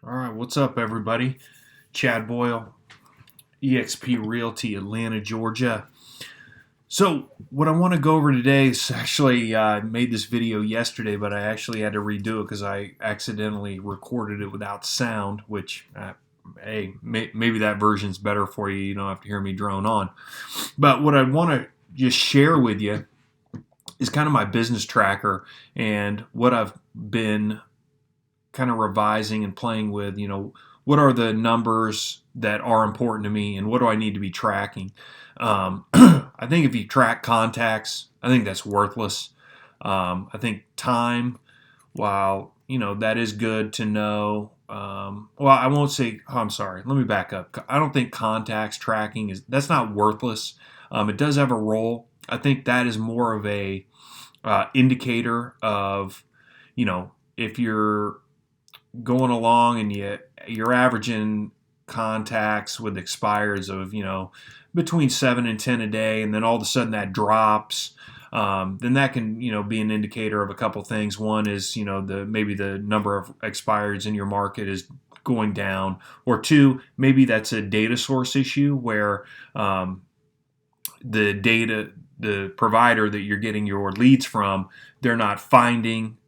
All right, what's up, everybody? Chad Boyle, eXp Realty, Atlanta, Georgia. So, what I want to go over today is actually I made this video yesterday, but I actually had to redo it because I accidentally recorded it without sound. Which, hey, maybe that version's better for you. You don't have to hear me drone on. But what I want to just share with you is kind of my business tracker and what I've been kind of revising and playing with, what are the numbers that are important to me and what do I need to be tracking? I think if you track contacts, I think that's worthless. I think time, while, that is good to know. Well, I won't say, oh, I'm sorry, let me back up. I don't think contacts tracking that's not worthless. It does have a role. I think that is more of a indicator of, if you're going along and you're averaging contacts with expires of between 7 and 10 a day, and then all of a sudden that drops. Then that can be an indicator of a couple things. One is maybe the number of expires in your market is going down, or two, maybe that's a data source issue where the provider that you're getting your leads from, they're not finding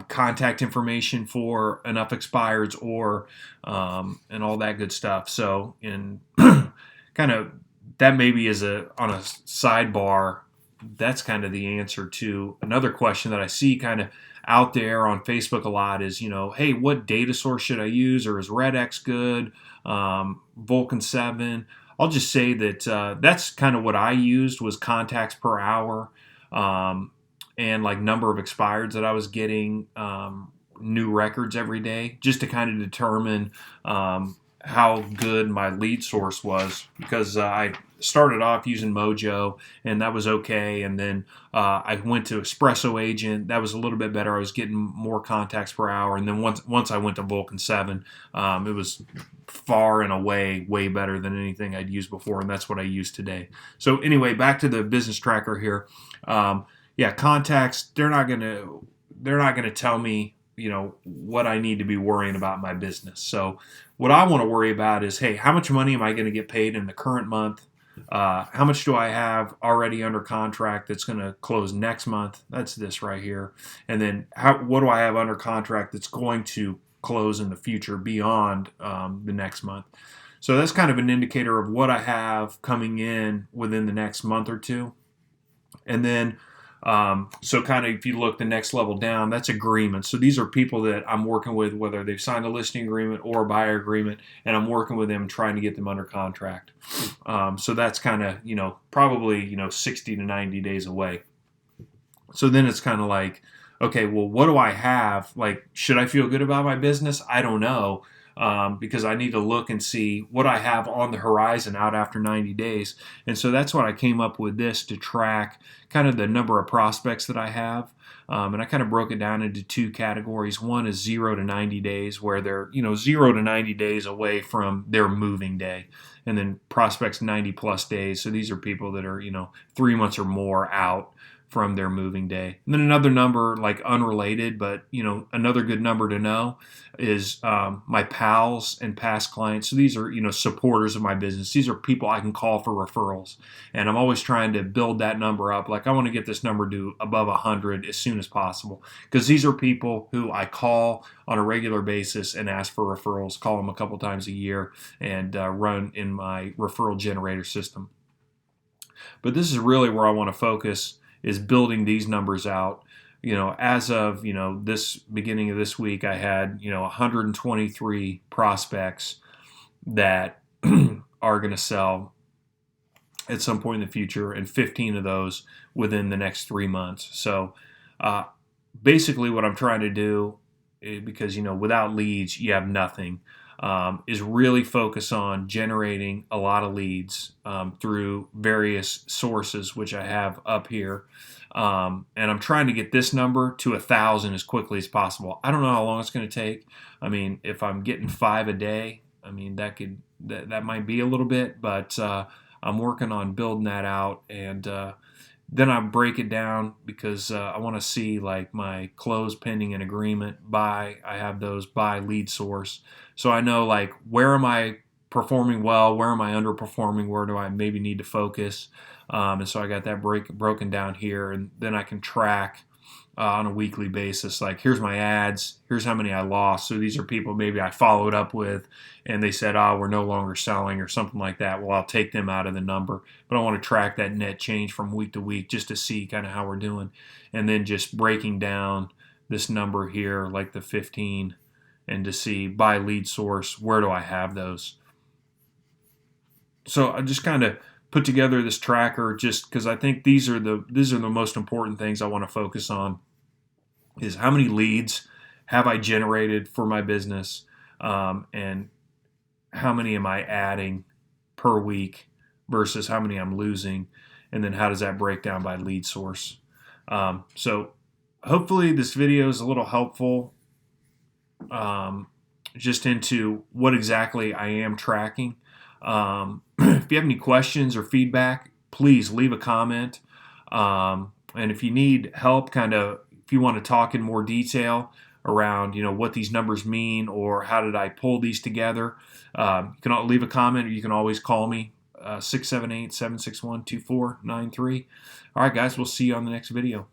contact information for enough expireds or and all that good stuff. So, in kind of that maybe is on a sidebar. That's kind of the answer to another question that I see kind of out there on Facebook a lot is, hey, what data source should I use, or is RedX good? Vulcan 7. I'll just say that that's kind of what I used was contacts per hour. And like number of expireds that I was getting, new records every day, just to kind of determine how good my lead source was, because I started off using Mojo and that was okay, and then I went to Espresso Agent, that was a little bit better. I was getting more contacts per hour, and then once I went to Vulcan 7, it was far and away way better than anything I'd used before, and that's what I use today. So anyway, back to the business tracker here. Yeah, contacts, they're not gonna tell me what I need to be worrying about in my business. So what I want to worry about is, hey, how much money am I going to get paid in the current month? How much do I have already under contract that's going to close next month? That's this right here. And then what do I have under contract that's going to close in the future beyond the next month? So that's kind of an indicator of what I have coming in within the next month or two. And then, so kind of if you look the next level down, that's agreements. So these are people that I'm working with, whether they've signed a listing agreement or a buyer agreement, and I'm working with them trying to get them under contract. So that's kind of, probably, 60 to 90 days away. So then it's kind of like, okay, well, what do I have? Like, should I feel good about my business? I don't know. Because I need to look and see what I have on the horizon out after 90 days. And so that's what I came up with this to track kind of the number of prospects that I have. And I kind of broke it down into two categories. One is 0 to 90 days, where they're 0 to 90 days away from their moving day. And then prospects 90 plus days. So these are people that are 3 months or more out from their moving day. And then another number, like unrelated, but another good number to know is my pals and past clients. So these are supporters of my business. These are people I can call for referrals, and I'm always trying to build that number up. Like I want to get this number to above 100 as soon as possible, because these are people who I call on a regular basis and ask for referrals. Call them a couple times a year and run in my referral generator system. But this is really where I want to focus, is building these numbers out. As of this beginning of this week, I had 123 prospects that are going to sell at some point in the future, and 15 of those within the next 3 months. So basically, what I'm trying to do, because without leads you have nothing, is really focus on generating a lot of leads through various sources, which I have up here. And I'm trying to get this number to 1,000 as quickly as possible. I don't know how long it's going to take. I mean, if I'm getting 5 a day, I mean, that might be a little bit, but I'm working on building that out, and Then I break it down because I want to see like my close pending an agreement buy. I have those by lead source, so I know like where am I performing well, where am I underperforming, where do I maybe need to focus, and so I got that broken down here, and then I can track on a weekly basis. Like, here's my ads, here's how many I lost. So these are people maybe I followed up with and they said, oh, we're no longer selling or something like that. Well, I'll take them out of the number. But I want to track that net change from week to week just to see kind of how we're doing. And then just breaking down this number here, like the 15, and to see by lead source, where do I have those? So I just kind of put together this tracker just because I think these are the most important things I want to focus on, is how many leads have I generated for my business, and how many am I adding per week versus how many I'm losing, and then how does that break down by lead source. So hopefully this video is a little helpful, just into what exactly I am tracking. If you have any questions or feedback, please leave a comment. And if you need help, if you want to talk in more detail around, what these numbers mean or how did I pull these together, you can leave a comment, or you can always call me, 678-761-2493. All right, guys, we'll see you on the next video.